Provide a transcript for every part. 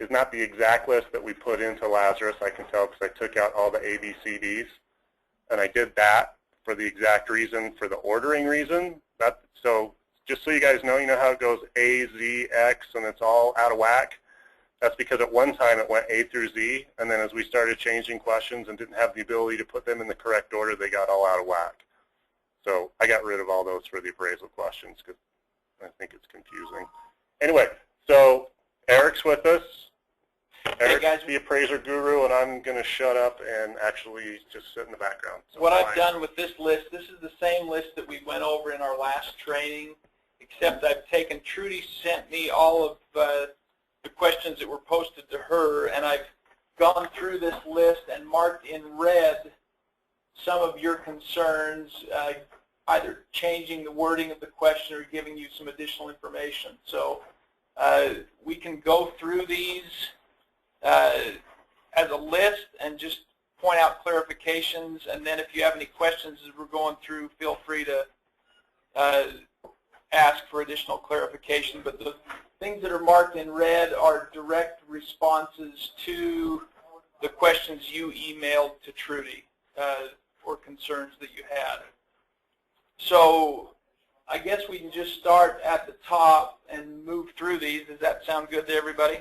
is not the exact list that we put into Lazarus. I can tell because I took out all the ABCDs, and I did that for the exact reason, for the ordering reason. So just so you guys know, you know how it goes A, Z, X, and it's all out of whack? That's because at one time it went A through Z, and then as we started changing questions and didn't have the ability to put them in the correct order, they got all out of whack. So I got rid of all those for the appraisal questions because I think it's confusing. Anyway, so Eric's with us. Eric's the appraiser guru, and I'm going to shut up and actually just sit in the background. So what I've done with this list, this is the same list that we went over in our last training, except I've taken, Trudy sent me all of the questions that were posted to her, and I've gone through this list and marked in red some of your concerns, either changing the wording of the question or giving you some additional information. So we can go through these as a list and just point out clarifications, and then if you have any questions as we're going through, feel free to ask for additional clarification. But the things that are marked in red are direct responses to the questions you emailed to Trudy or concerns that you had. So I guess we can just start at the top and move through these. Does that sound good to everybody?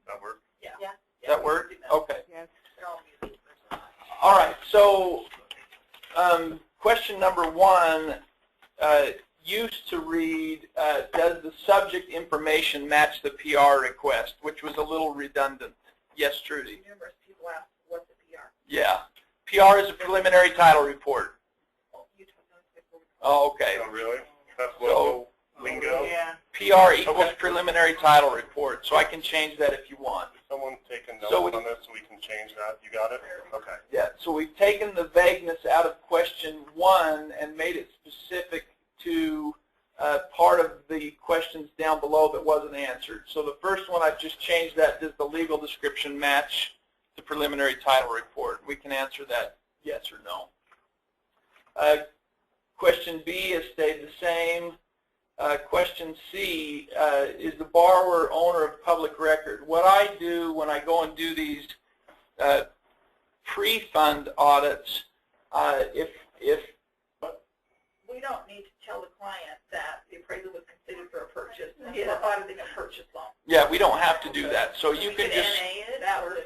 That work? Yeah. Does that work? Okay. Yes. All right. So question number one used to read, does the subject information match the PR request, which was a little redundant. Yes, Trudy? Numerous people ask, what's the PR? Yeah. PR is a preliminary title report. Oh, okay. Oh, really? That's local lingo? Yeah. PR equals preliminary title report, so I can change that if you want. Someone take a note So on this so we can change that. You got it? Okay. Yeah, so we've taken the vagueness out of question one and made it specific to part of the questions down below that wasn't answered. So the first one, I've just changed that. Does the legal description match the preliminary title report? We can answer that yes or no. Question B has stayed the same. Question C, is the borrower owner of public record? What I do when I go and do these pre-fund audits, if we don't need to tell the client that the appraisal was considered for a purchase. We're auditing a purchase loan. yeah, we don't have to do that. So you can just NA it. That was.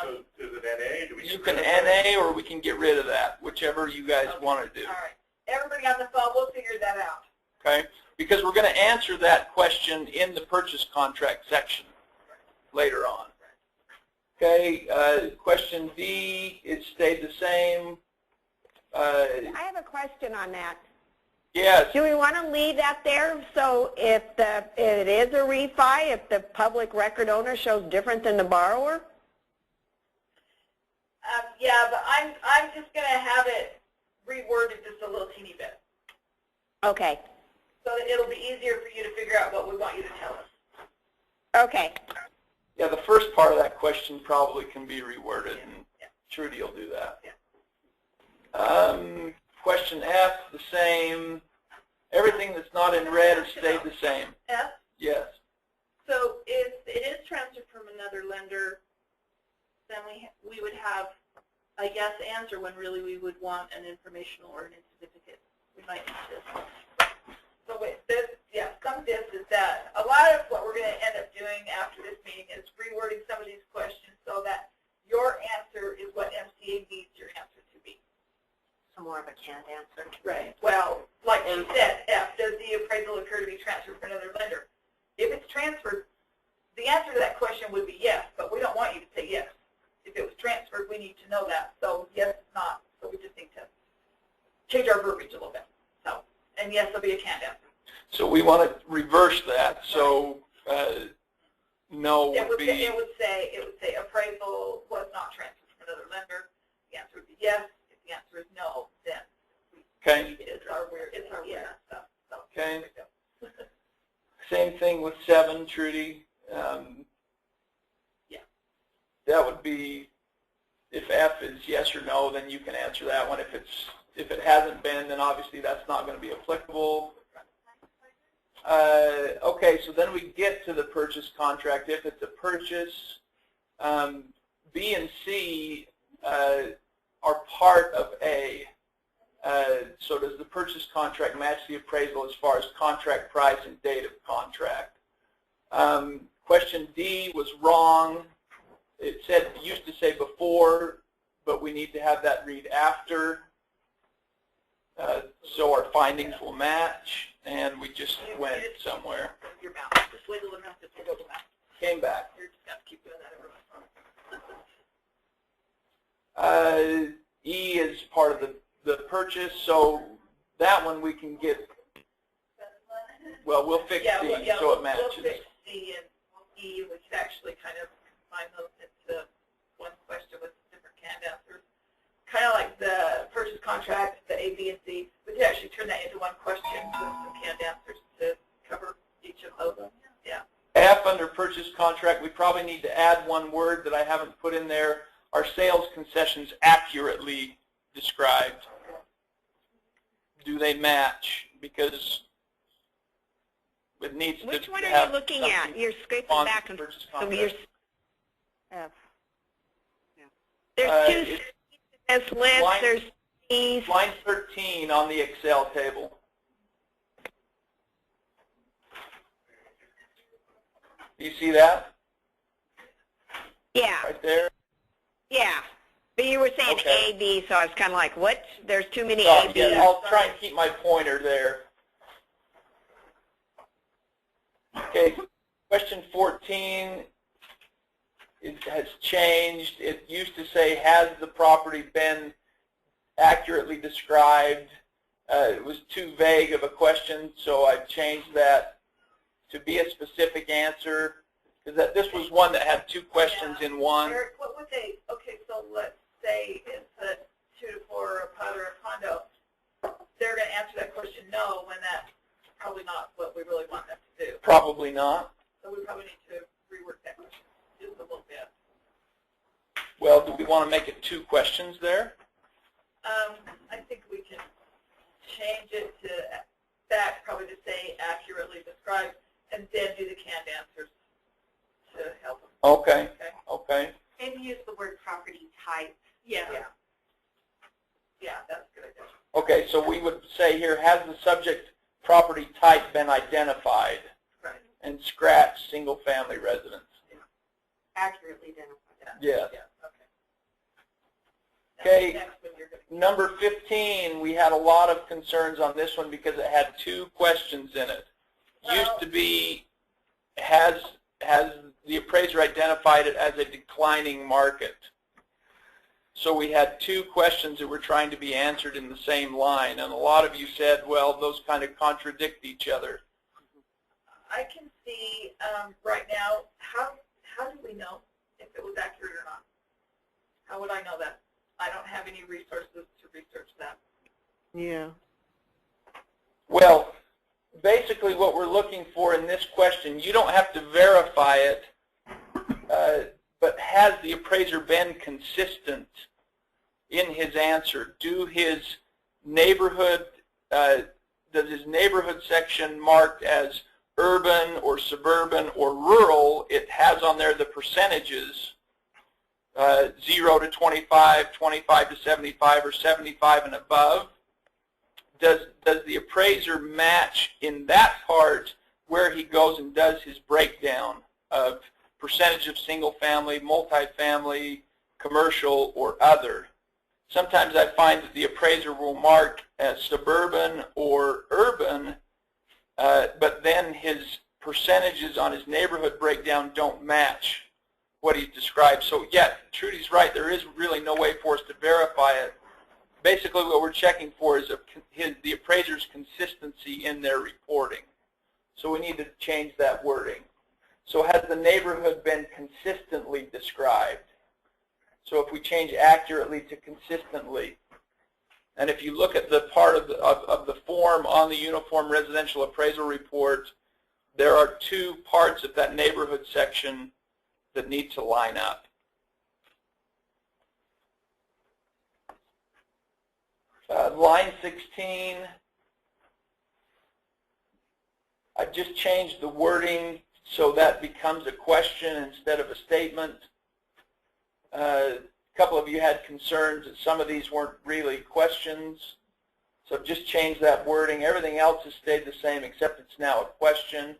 So is it NA? Do we you can NA or we can get rid of that, whichever you guys want to do. All right. Everybody on the phone, we'll figure that out. Okay? Because we're going to answer that question in the purchase contract section later on. Okay, question D, it stayed the same. I have a question on that. Yes. Do we want to leave that there so if it is a refi, if the public record owner shows different than the borrower? Yeah, but I'm just going to have it reworded just a little teeny bit. Okay. So that it'll be easier for you to figure out what we want you to tell us. Okay. Yeah, the first part of that question probably can be reworded, and Trudy will do that. Yeah. Question F, the same. Everything that's not in red has stayed the same. F? Yes. So if it is transferred from another lender, then we would have a yes answer when really we would want an informational or an certificate. We might need this. So with this, yeah, some of this is that a lot of what we're going to end up doing after this meeting is rewording some of these questions so that your answer is what MCA needs your answer to be. So more of a canned answer. Right. Well, like you said, F, does the appraisal occur to be transferred from another lender? If it's transferred, the answer to that question would be yes, but we don't want you to say yes. If it was transferred, we need to know that. So yes, it's not. So we just need to change our verbiage a little bit. So, and yes, there'll be a canned answer. So we want to reverse that. So no would be. It would say appraisal was not transferred from another lender. The answer would be yes. If the answer is no, then it's our weird stuff. So, okay. Same thing with 7, Trudy. Yeah. That would be, if F is yes or no, then you can answer that one. If it hasn't been, then obviously that's not going to be applicable. Okay, so then we get to the purchase contract. If it's a purchase, B and C are part of A. So does the purchase contract match the appraisal as far as contract price and date of contract? Question D was wrong. It used to say before, but we need to have that read after. So our findings will match, and we just went somewhere. Your mouse. Just wiggle the mouse. Just wiggle the mouse. Came back. You're just going to keep doing that every once. E is part of the purchase, so that one we can get, well, we'll fix D so it matches. We'll fix D and E. We could actually kind of combine those into one question with different canned answers. Kind of like the purchase contract, the A, B, and C. We could actually turn that into one question with some canned answers to cover each of those. Yeah. F under purchase contract, we probably need to add one word that I haven't put in there. Are sales concessions accurately described? Do they match? Because it needs to. Which one are you looking at? You're scraping back and so you're. There's two in this list. There's C's. Line 13 on the Excel table. Do you see that? Yeah. Right there? Yeah. But you were saying Okay. A, B, so I was kind of like, what? There's too many Oh, A, B. yeah, I'll try and keep my pointer there. Okay, question 14 has changed. It used to say, has the property been accurately described? It was too vague of a question, so I changed that to be a specific answer. Because this was one that had two questions in one. Eric, what would they, okay, so let's say it's a 2 to 4 or a PUD or a condo. They're going to answer that question no, when that's probably not what we really want them to do. Probably not. So we probably need to rework that question just a little bit. Well, do we want to make it two questions there? I think we can change it to back probably to say accurately describe and then do the canned answers to help them. Okay. Okay. Maybe use the word property type. Yeah. Yeah, that's a good idea. Okay, so we would say here, has the subject property type been identified? Right. And scratch single-family residence. Accurately identified. Yes. Yeah, Okay. Next one you're going to Number 15, we had a lot of concerns on this one because it had two questions in it. Used to be, has the appraiser identified it as a declining market? So we had two questions that were trying to be answered in the same line, and a lot of you said, well, those kind of contradict each other. I can see right now, how do we know if it was accurate or not? How would I know that? I don't have any resources to research that. Yeah. Well, basically what we're looking for in this question, you don't have to verify it, but has the appraiser been consistent in his answer? Does his neighborhood section marked as urban or suburban or rural? It has on there the percentages, 0 to 25, 25 to 75, or 75 and above. Does the appraiser match in that part where he goes and does his breakdown of percentage of single family, multifamily, commercial, or other? Sometimes I find that the appraiser will mark as suburban or urban, but then his percentages on his neighborhood breakdown don't match what he described. So yeah, Trudy's right, there is really no way for us to verify it. Basically what we're checking for is the appraiser's consistency in their reporting. So we need to change that wording. So has the neighborhood been consistently described? So if we change accurately to consistently, and if you look at the part of the form on the Uniform Residential Appraisal Report, there are two parts of that neighborhood section that need to line up. Line 16, I just changed the wording so that becomes a question instead of a statement. A couple of you had concerns that some of these weren't really questions. So just change that wording. Everything else has stayed the same except it's now a question.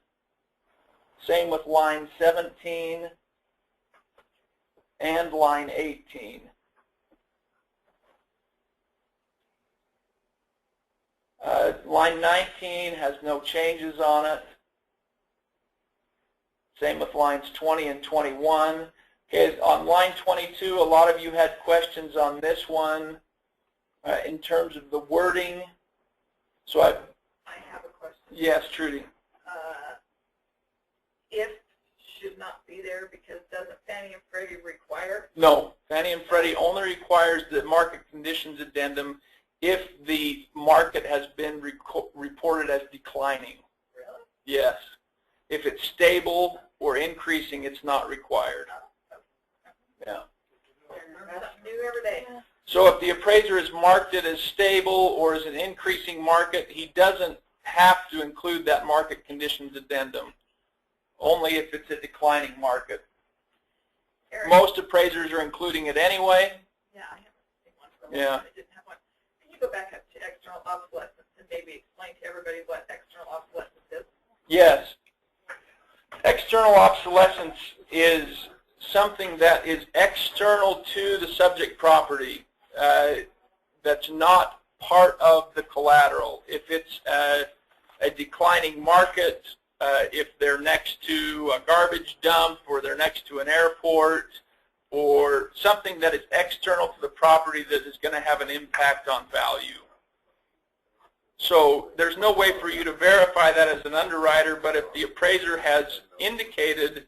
Same with line 17 and line 18. Line 19 has no changes on it. Same with lines 20 and 21. Okay, on line 22, a lot of you had questions on this one in terms of the wording. So I have a question. yes, Trudy. If should not be there because doesn't Fannie and Freddie require? No, Fannie and Freddie only requires the market conditions addendum if the market has been reported as declining. Really? Yes. If it's stable or increasing, it's not required. Yeah. That's new every day. So if the appraiser has marked it as stable or as an increasing market, he doesn't have to include that market conditions addendum, only if it's a declining market. Eric. Most appraisers are including it anyway. Yeah, I haven't seen one for a while. Yeah. I didn't have one. Can you go back up to external obsolescence and maybe explain to everybody what external obsolescence is? Yes. External obsolescence is something that is external to the subject property that's not part of the collateral. If it's a declining market, if they're next to a garbage dump or they're next to an airport or something that is external to the property that is going to have an impact on value. So there's no way for you to verify that as an underwriter, but if the appraiser has indicated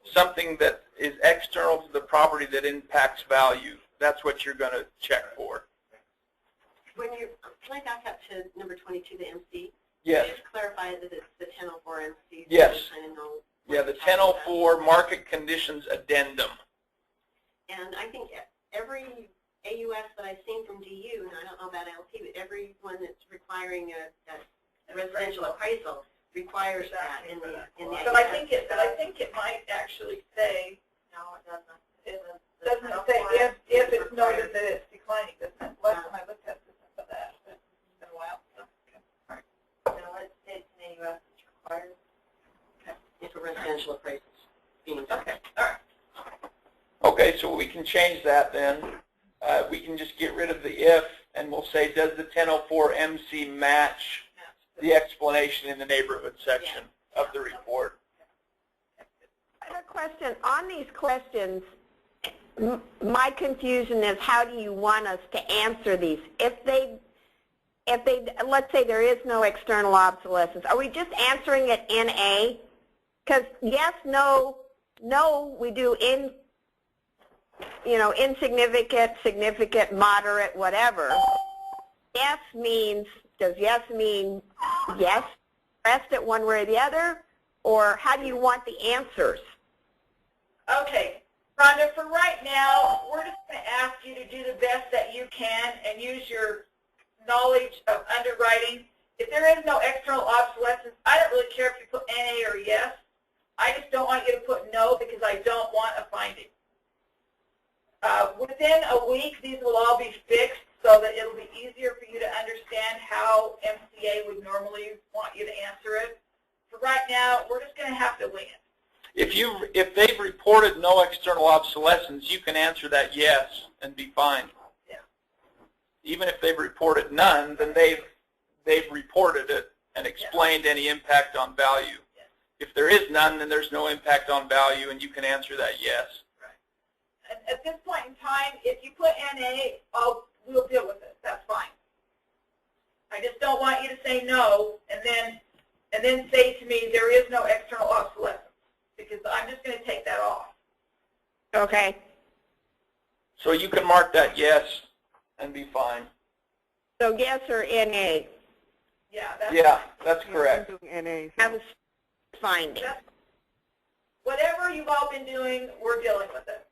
something that is external to the property that impacts value, that's what you're going to check for. When you, can I back up to number 22, the MC? Yes. Just clarify that it's the 1004 MC. Yes. So we kind of know Yeah, the 1004 market conditions addendum. And I think every AUS that I've seen from DU, and I don't know about LP, but everyone that's requiring a residential appraisal requires that in the But I think it might actually say, No, it doesn't. it doesn't say if it's noted that it's declining, doesn't it? Last time I looked at this for that, but it's been a while. So. Okay. All right. No, it states in AUS it's required. Okay. If a residential appraisal is being done. Okay. All right. Okay, so we can change that then. We can just get rid of the if, and we'll say, does the 1004 MC match the explanation in the neighborhood section of the report? I have a question. On these questions, my confusion is how do you want us to answer these? If they, let's say there is no external obsolescence, are we just answering it in A? Because yes, no, we do in, insignificant, significant, moderate, whatever. Yes means, does yes mean yes, rest it one way or the other? Or how do you want the answers? Okay, Rhonda, for right now, we're just going to ask you to do the best that you can and use your knowledge of underwriting. If there is no external obsolescence, I don't really care if you put NA or yes. I just don't want you to put no because I don't want a finding. Within a week, these will all be fixed so that it'll be easier for you to understand how MCA would normally want you to answer it. For right now, we're just going to have to wing it. If they've reported no external obsolescence, you can answer that yes and be fine. Yeah. Even if they've reported none, then they've reported it and explained any impact on value. Yeah. If there is none, then there's no impact on value, and you can answer that yes. Right. At this point in time, if you put NA, we'll deal with it. That's fine. I just don't want you to say no and then say to me there is no external obsolescence, because I'm just going to take that off. Okay. So you can mark that yes and be fine. So yes or NA? Yeah, that's correct. Have a finding. Whatever you've all been doing, we're dealing with it.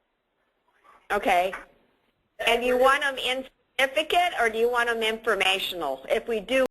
Okay. And do you want them insignificant or do you want them informational? If we do